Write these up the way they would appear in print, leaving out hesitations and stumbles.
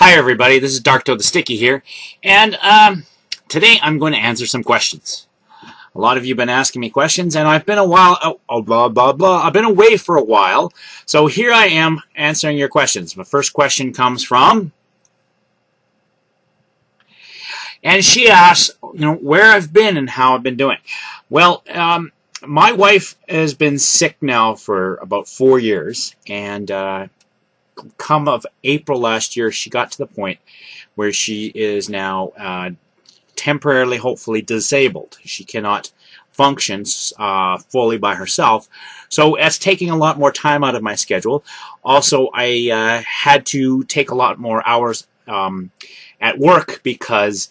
Hi everybody, this is darktoadthesticky here, and today I'm going to answer some questions. A lot of you have been asking me questions, and I've been I've been away for a while, so here I am answering your questions. My first question comes from, and she asks, where I've been and how I've been doing. Well, my wife has been sick now for about 4 years, and come of April last year, she got to the point where she is now temporarily, hopefully, disabled. She cannot function fully by herself, so it's taking a lot more time out of my schedule. Also, I had to take a lot more hours at work because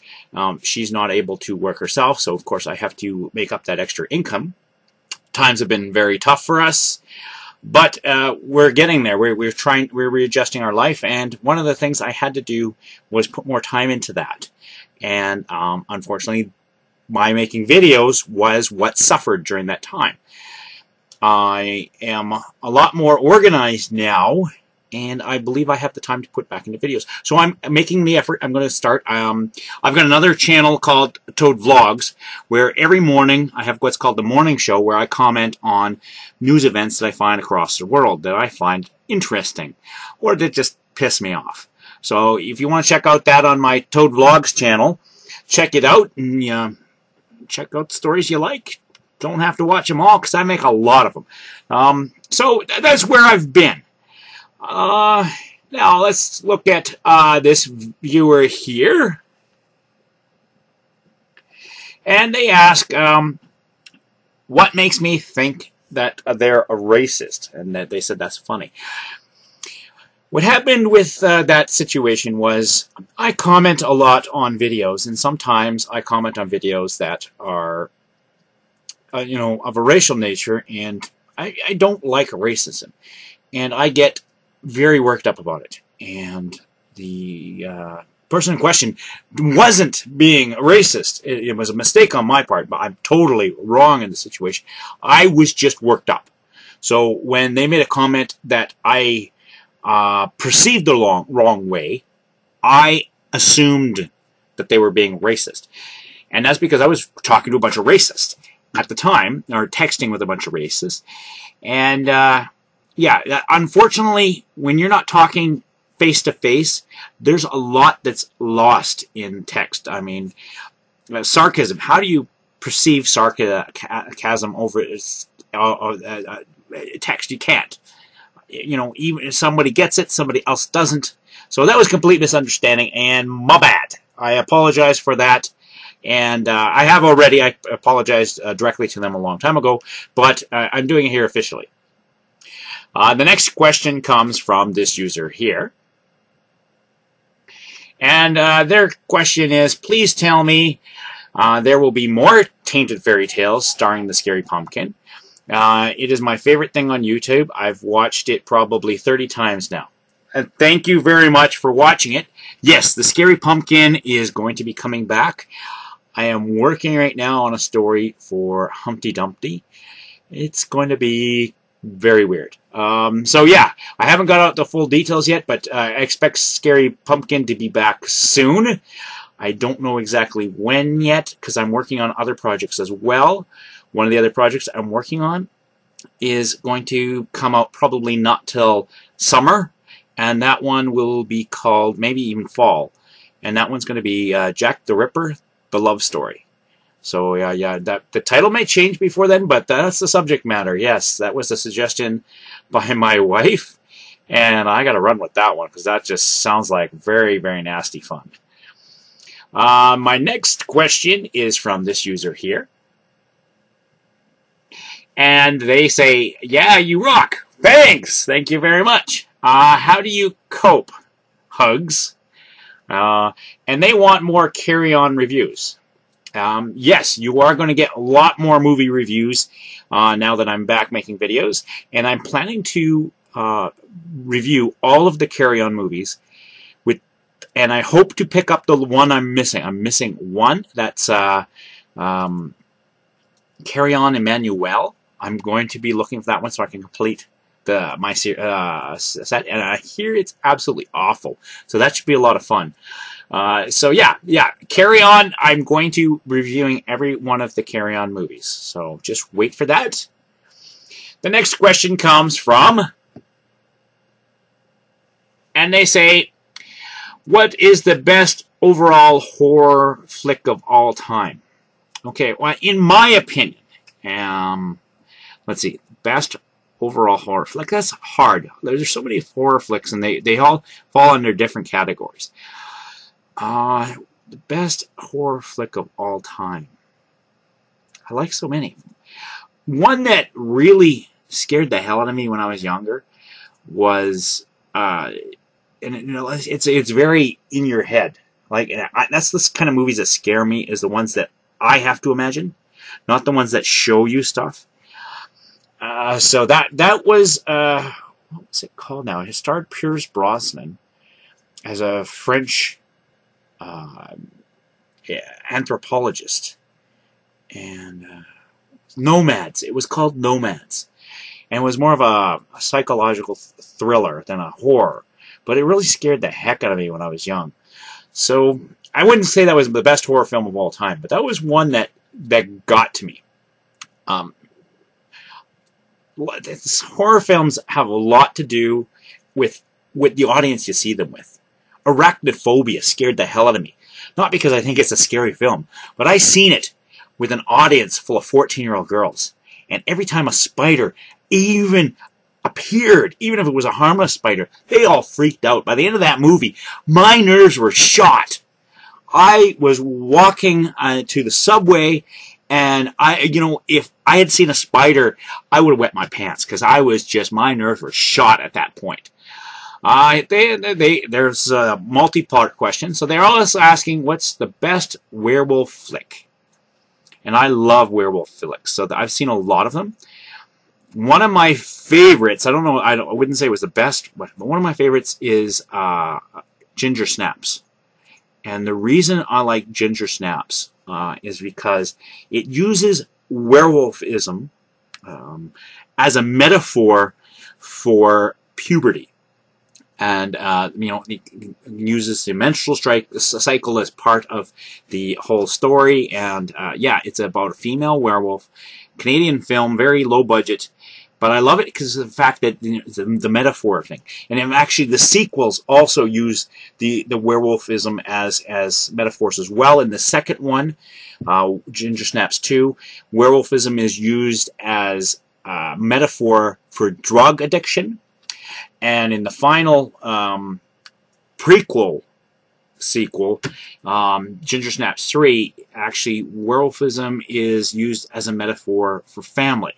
she's not able to work herself, so of course I have to make up that extra income. Times have been very tough for us. But we're getting there. We're readjusting our life, and one of the things I had to do was put more time into that. And unfortunately, my making videos was what suffered during that time. I am a lot more organized now, and I believe I have the time to put back into videos. So I'm making the effort. I'm going to start. I've got another channel called Toad Vlogs, where every morning I have what's called the morning show, where I comment on news events that I find across the world that I find interesting, or that just piss me off. So if you want to check out that on my Toad Vlogs channel, check it out, and check out the stories you like. Don't have to watch them all, because I make a lot of them. So that's where I've been. Now let's look at this viewer here, and they ask, what makes me think that they're a racist, and that they said that's funny. What happened with that situation was, I comment a lot on videos, and sometimes I comment on videos that are of a racial nature, and I don't like racism, and I get very worked up about it. And the person in question wasn't being racist. It was a mistake on my part, but I'm totally wrong in the situation. I was just worked up. So when they made a comment that I perceived the wrong way, I assumed that they were being racist. And that's because I was talking to a bunch of racists at the time, or texting with a bunch of racists. And yeah, unfortunately, when you're not talking face-to-face, there's a lot that's lost in text. I mean, sarcasm. How do you perceive sarcasm over text? You can't. Even if somebody gets it, somebody else doesn't. So that was complete misunderstanding, and my bad. I apologize for that. And I have already. I apologized directly to them a long time ago, but I'm doing it here officially. The next question comes from this user here. And their question is, please tell me there will be more Tainted Fairy Tales starring the Scary Pumpkin. It is my favorite thing on YouTube. I've watched it probably 30 times now. And thank you very much for watching it. Yes, the Scary Pumpkin is going to be coming back. I am working right now on a story for Humpty Dumpty. It's going to be very weird. So yeah, I haven't got out the full details yet, but I expect Scary Pumpkin to be back soon. I don't know exactly when yet, because I'm working on other projects as well. One of the other projects I'm working on is going to come out probably not till summer, and that one will be called maybe even fall. And that one's going to be Jack the Ripper, the Love Story. So yeah, the title may change before then, but that's the subject matter. Yes, that was a suggestion by my wife, and I got to run with that one because that just sounds like very, very nasty fun. My next question is from this user here, and they say, "Yeah, you rock. Thanks. Thank you very much. How do you cope? Hugs." And they want more carry-on reviews. Yes, you are going to get a lot more movie reviews now that I'm back making videos, and I'm planning to review all of the Carry On movies, and I hope to pick up the one I'm missing. I'm missing one. That's Carry On Emmanuel. I'm going to be looking for that one so I can complete my set, and I hear it's absolutely awful. So that should be a lot of fun. So yeah, Carry On. I'm going to be reviewing every one of the Carry On movies. So just wait for that. The next question comes from, and they say, what is the best overall horror flick of all time? Okay, well, in my opinion, let's see, best overall horror flick. That's hard. There's so many horror flicks, and they all fall under different categories. The best horror flick of all time. I like so many. One that really scared the hell out of me when I was younger was, and you know, it's very in your head. Like that's the kind of movies that scare me, is the ones that I have to imagine, not the ones that show you stuff. So that was what was it called now? It starred Pierce Brosnan as a French anthropologist, and Nomads. It was called Nomads, and it was more of a psychological thriller than a horror, but it really scared the heck out of me when I was young. So I wouldn't say that was the best horror film of all time, but that was one that got to me. Horror films have a lot to do with the audience you see them with. Arachnophobia scared the hell out of me. Not because I think it's a scary film, but I seen it with an audience full of 14-year-old girls. And every time a spider even appeared, even if it was a harmless spider, they all freaked out. By the end of that movie, my nerves were shot. I was walking to the subway, and if I had seen a spider, I would have wet my pants, because my nerves were shot at that point. There's a multi-part question, so they're also asking, what's the best werewolf flick? And I love werewolf flicks, so I've seen a lot of them. One of my favorites, I wouldn't say it was the best, but one of my favorites is Ginger Snaps. And the reason I like Ginger Snaps is because it uses werewolfism as a metaphor for puberty. And, it uses the menstrual cycle as part of the whole story. And, it's about a female werewolf. Canadian film, very low budget. But I love it because of the fact that the metaphor thing. And actually, the sequels also use the werewolfism as metaphors as well. In the second one, Ginger Snaps 2, werewolfism is used as a metaphor for drug addiction. And in the final sequel, Ginger Snaps 3, actually, werewolfism is used as a metaphor for family.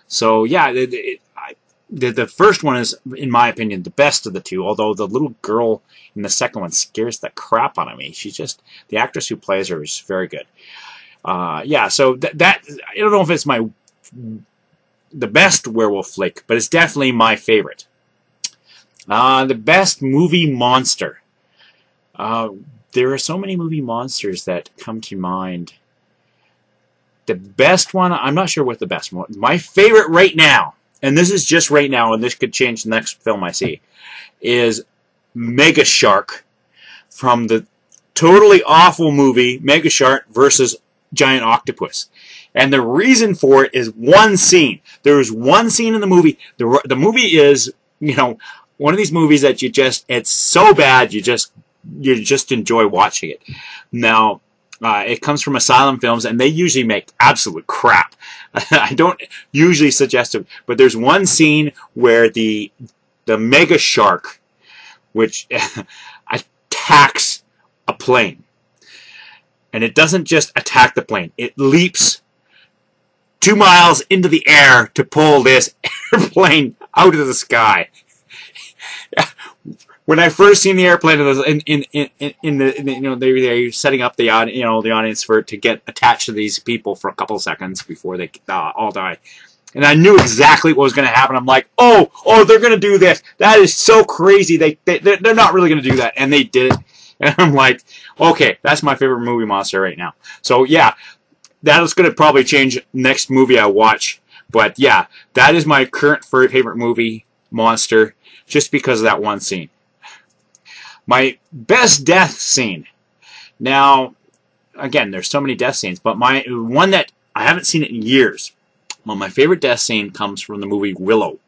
So, yeah, the first one is, in my opinion, the best of the two, although the little girl in the second one scares the crap out of me. The actress who plays her is very good. So I don't know if it's the best werewolf flick, but it's definitely my favorite. The best movie monster. There are so many movie monsters that come to mind. The best one, I'm not sure what the best one. My favorite right now, and this is just right now, and this could change the next film I see, is Mega Shark from the totally awful movie Mega Shark versus Giant Octopus. And the reason for it is one scene. There is one scene in the movie. The movie is, one of these movies that it's so bad you just enjoy watching it. Now, it comes from Asylum Films, and they usually make absolute crap. I don't usually suggest it, but there's one scene where the Mega Shark, which attacks a plane. And it doesn't just attack the plane. It leaps 2 miles into the air to pull this airplane out of the sky. When I first seen the airplane, they're setting up the audience to get attached to these people for a couple of seconds before they all die, and I knew exactly what was going to happen. I'm like, oh, they're going to do this. That is so crazy. They're not really going to do that, and they did it. And I'm like, okay, that's my favorite movie monster right now. So yeah, that is going to probably change next movie I watch. But yeah, that is my current favorite movie, Monster, just because of that one scene. My best death scene. Now, again, there's so many death scenes, but my one that I haven't seen it in years. Well, my favorite death scene comes from the movie Willow.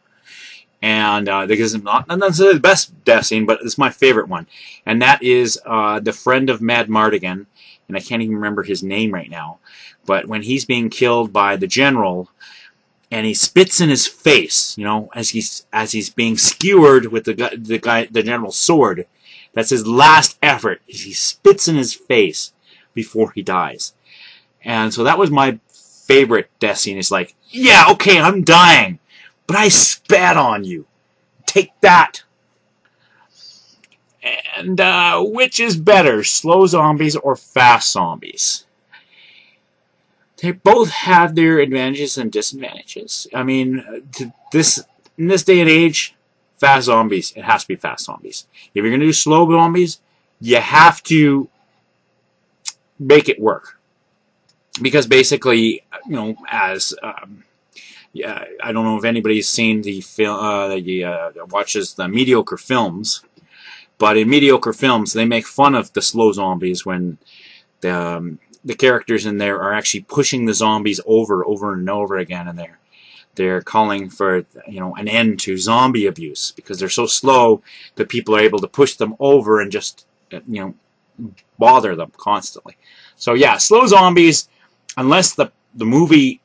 And because it's not necessarily the best death scene, but it's my favorite one. And that is the friend of Mad Mardigan, and I can't even remember his name right now. But when he's being killed by the general, and he spits in his face, you know, as he's being skewered with the general's sword. That's his last effort. He spits in his face before he dies. And so that was my favorite death scene. It's like, yeah, okay, I'm dying, but I spat on you. Take that. And which is better, slow zombies or fast zombies? They both have their advantages and disadvantages. I mean, in this day and age, fast zombies, it has to be fast zombies. If you're going to do slow zombies, you have to make it work. Because basically, you know, as yeah, I don't know if anybody's seen the film, watches the mediocre films, but in mediocre films, they make fun of the slow zombies when the characters in there are actually pushing the zombies over and over again, and they're calling for, you know, an end to zombie abuse because they're so slow that people are able to push them over and just, you know, bother them constantly. So yeah, slow zombies, unless the movie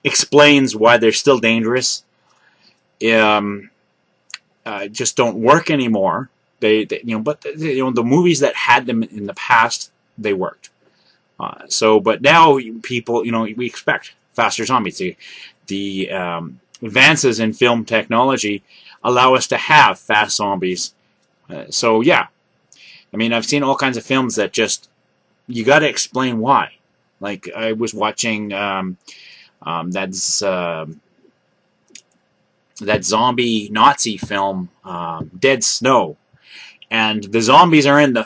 explains why they're still dangerous, just don't work anymore. They you know, but you know, the movies that had them in the past, they worked. But now people, you know, we expect faster zombies. The advances in film technology allow us to have fast zombies. So yeah, I mean, I've seen all kinds of films that just, you got to explain why. Like I was watching that zombie Nazi film, Dead Snow, and the zombies are in the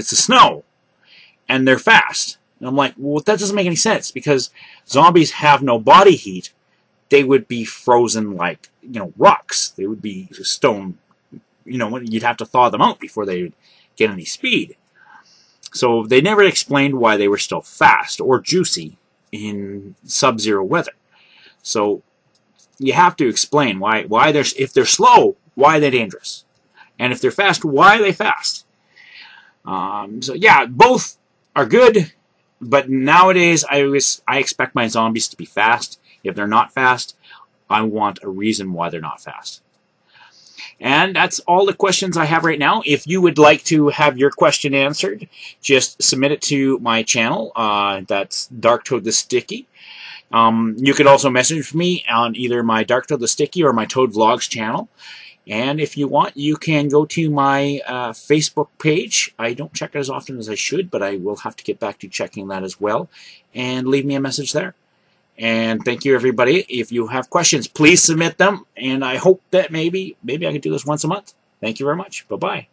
snow, and they're fast. And I'm like, well, that doesn't make any sense because zombies have no body heat. They would be frozen like, you know, rocks. They would be stone. You know, you'd have to thaw them out before they would get any speed. So they never explained why they were still fast or juicy in sub-zero weather. So you have to explain why if they're slow, why are they dangerous? And if they're fast, why are they fast? So yeah, both are good, but nowadays I expect my zombies to be fast. If they're not fast, I want a reason why they're not fast. And that's all the questions I have right now. If you would like to have your question answered, just submit it to my channel. That's darktoadthesticky. You could also message me on either my Dark Toad the Sticky or my Toad Vlogs channel. And if you want, you can go to my Facebook page. I don't check it as often as I should, but I will have to get back to checking that as well. And leave me a message there. And thank you, everybody. If you have questions, please submit them. And I hope that maybe I can do this once a month. Thank you very much. Bye-bye.